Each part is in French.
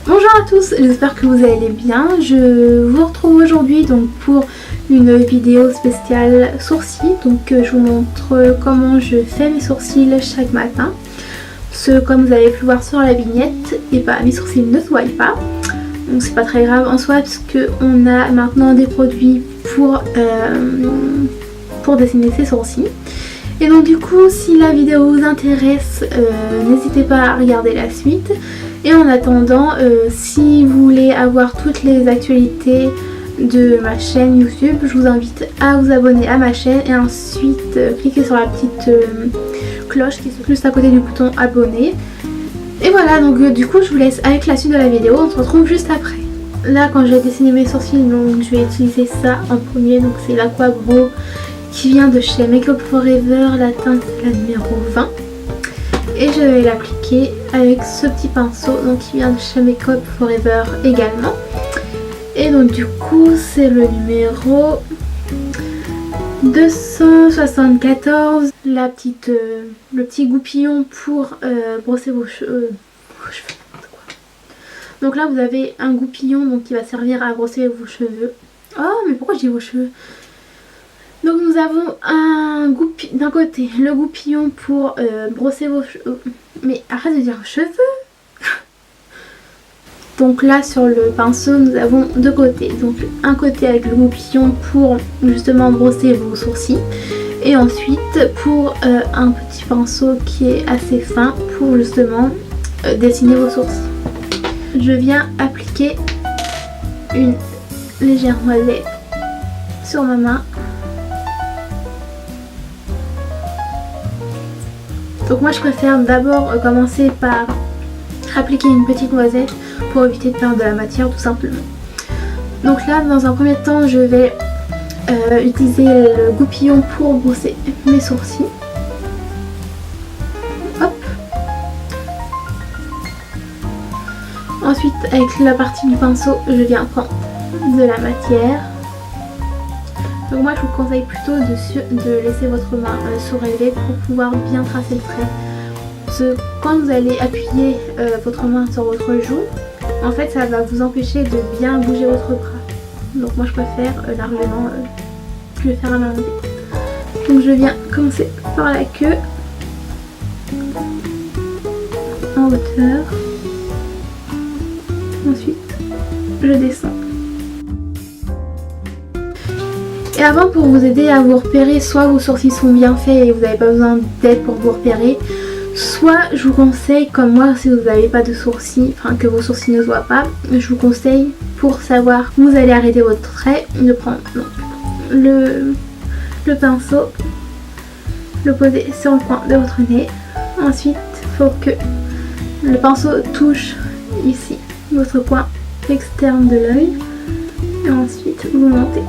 Bonjour à tous, j'espère que vous allez bien. Je vous retrouve aujourd'hui donc pour une vidéo spéciale sourcils. Donc je vous montre comment je fais mes sourcils chaque matin. Comme vous avez pu voir sur la vignette, et bah mes sourcils ne se voient pas. Donc c'est pas très grave en soi parce qu'on a maintenant des produits pour dessiner ses sourcils. Et donc du coup, si la vidéo vous intéresse, n'hésitez pas à regarder la suite. Et en attendant, si vous voulez avoir toutes les actualités de ma chaîne YouTube, je vous invite à vous abonner à ma chaîne et ensuite cliquer sur la petite cloche qui est juste à côté du bouton abonner. Et voilà, donc du coup je vous laisse avec la suite de la vidéo, on se retrouve juste après. Là quand j'ai dessiné mes sourcils, donc je vais utiliser ça en premier, donc c'est l'Aqua-Bro qui vient de chez Make Up Forever, la teinte la numéro 20. Et je vais l'appliquer avec ce petit pinceau donc qui vient de chez Make Up Forever également. Et donc du coup c'est le numéro 274, le petit goupillon pour brosser vos cheveux. Donc là vous avez un goupillon donc qui va servir à brosser vos cheveux. Oh mais pourquoi je dis vos cheveux? Donc nous avons d'un côté le goupillon pour brosser vos cheveux. Mais arrête de dire cheveux. Donc là sur le pinceau nous avons deux côtés. Donc un côté avec le goupillon pour justement brosser vos sourcils. Et ensuite pour un petit pinceau qui est assez fin pour justement dessiner vos sourcils. Je viens appliquer une légère noisette sur ma main. Donc moi je préfère d'abord commencer par appliquer une petite noisette pour éviter de perdre de la matière tout simplement. Donc là dans un premier temps je vais utiliser le goupillon pour brosser mes sourcils. Hop. Ensuite avec la partie du pinceau je viens prendre de la matière. Donc moi je vous conseille plutôt de laisser votre main surélevée pour pouvoir bien tracer le trait. Parce que quand vous allez appuyer votre main sur votre joue, en fait ça va vous empêcher de bien bouger votre bras. Donc moi je préfère largement le faire à main levée. Donc je viens commencer par la queue, en hauteur. Ensuite je descends. Et avant, pour vous aider à vous repérer, soit vos sourcils sont bien faits et vous n'avez pas besoin d'aide pour vous repérer, soit je vous conseille, comme moi, si vous n'avez pas de sourcils, enfin que vos sourcils ne se voient pas, je vous conseille pour savoir où vous allez arrêter votre trait, de prendre donc, le pinceau, le poser sur le coin de votre nez. Ensuite, il faut que le pinceau touche ici, votre coin externe de l'œil. Et ensuite, vous montez.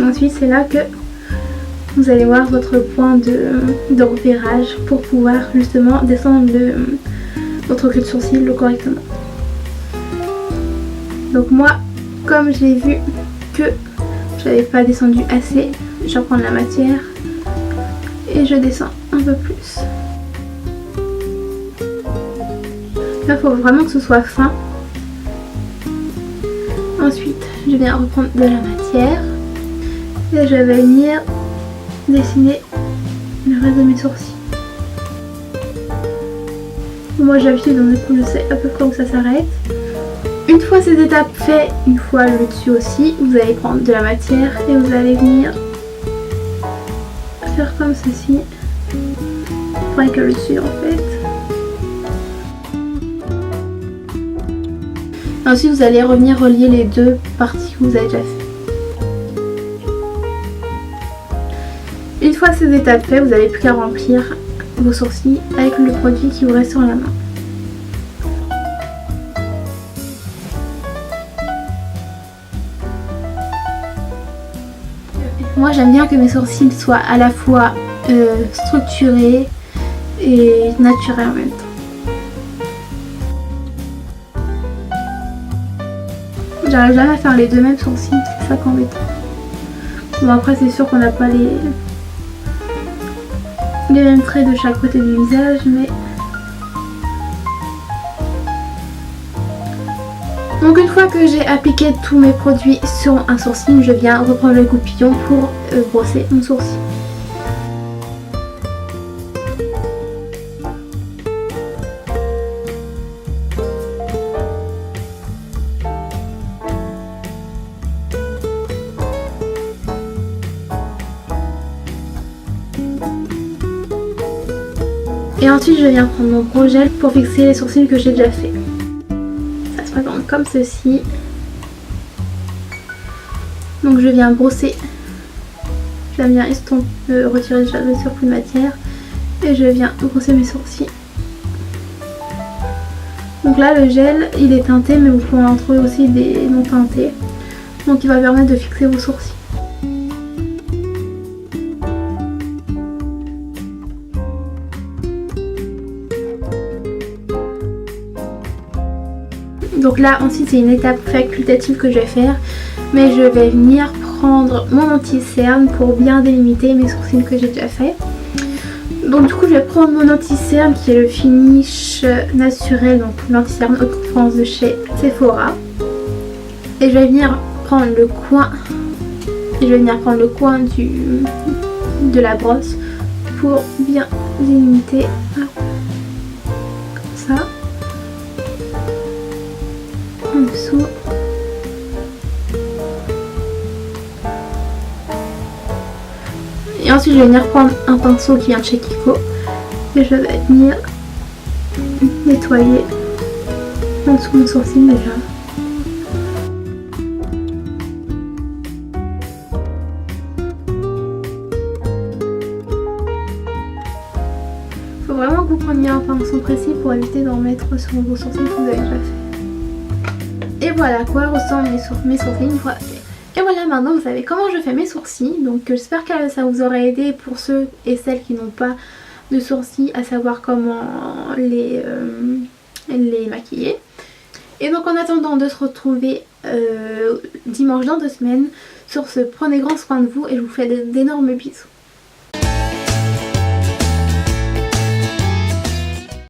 Ensuite c'est là que vous allez voir votre point de repérage pour pouvoir justement descendre votre queue de sourcil correctement. Donc moi comme j'ai vu que je n'avais pas descendu assez, je vais prendre la matière et je descends un peu plus. Là il faut vraiment que ce soit fin. Ensuite je viens reprendre de la matière. Et je vais venir dessiner le reste de mes sourcils. Moi j'ai l'habitude, donc du coup je sais à peu près où ça s'arrête. Une fois ces étapes faites, une fois le dessus aussi, vous allez prendre de la matière et vous allez venir faire comme ceci. Pareil que le dessus en fait. Ensuite vous allez revenir relier les deux parties que vous avez déjà fait. Une fois ces étapes faites, vous n'avez plus qu'à remplir vos sourcils avec le produit qui vous reste sur la main. Moi j'aime bien que mes sourcils soient à la fois structurés et naturels en même temps. J'arrive jamais à faire les deux mêmes sourcils, c'est ça qu'embêtant. Bon après c'est sûr qu'on n'a pas les mêmes traits de chaque côté du visage, mais Donc une fois que j'ai appliqué tous mes produits sur un sourcil, je viens reprendre le goupillon pour brosser mon sourcil. Et ensuite je viens prendre mon gros gel pour fixer les sourcils que j'ai déjà fait. Ça se présente comme ceci. Donc je viens brosser. J'aime bien retirer le surplus de matière. Et je viens brosser mes sourcils. Donc là le gel il est teinté, mais vous pouvez en trouver aussi des non teintés. Donc il va permettre de fixer vos sourcils. Donc là ensuite c'est une étape facultative que je vais faire, mais je vais venir prendre mon anti-cerne pour bien délimiter mes sourcils que j'ai déjà fait. Donc du coup je vais prendre mon anti-cerne qui est le finish naturel, donc l'anti-cerne haute France de chez Sephora. Et je vais venir prendre le coin, de la brosse pour bien délimiter. Comme ça. En dessous. Et ensuite je vais venir prendre un pinceau qui vient de chez Kiko et je vais venir nettoyer en dessous de mon sourcil déjà. Faut vraiment que vous preniez un pinceau précis pour éviter d'en mettre sur vos sourcils que vous avez déjà fait. Et voilà à quoi ressemblent mes sourcils une fois faits. Et voilà, maintenant vous savez comment je fais mes sourcils. Donc j'espère que ça vous aura aidé pour ceux et celles qui n'ont pas de sourcils à savoir comment les maquiller. Et donc en attendant de se retrouver dimanche dans 2 semaines, sur ce, prenez grand soin de vous et je vous fais d'énormes bisous.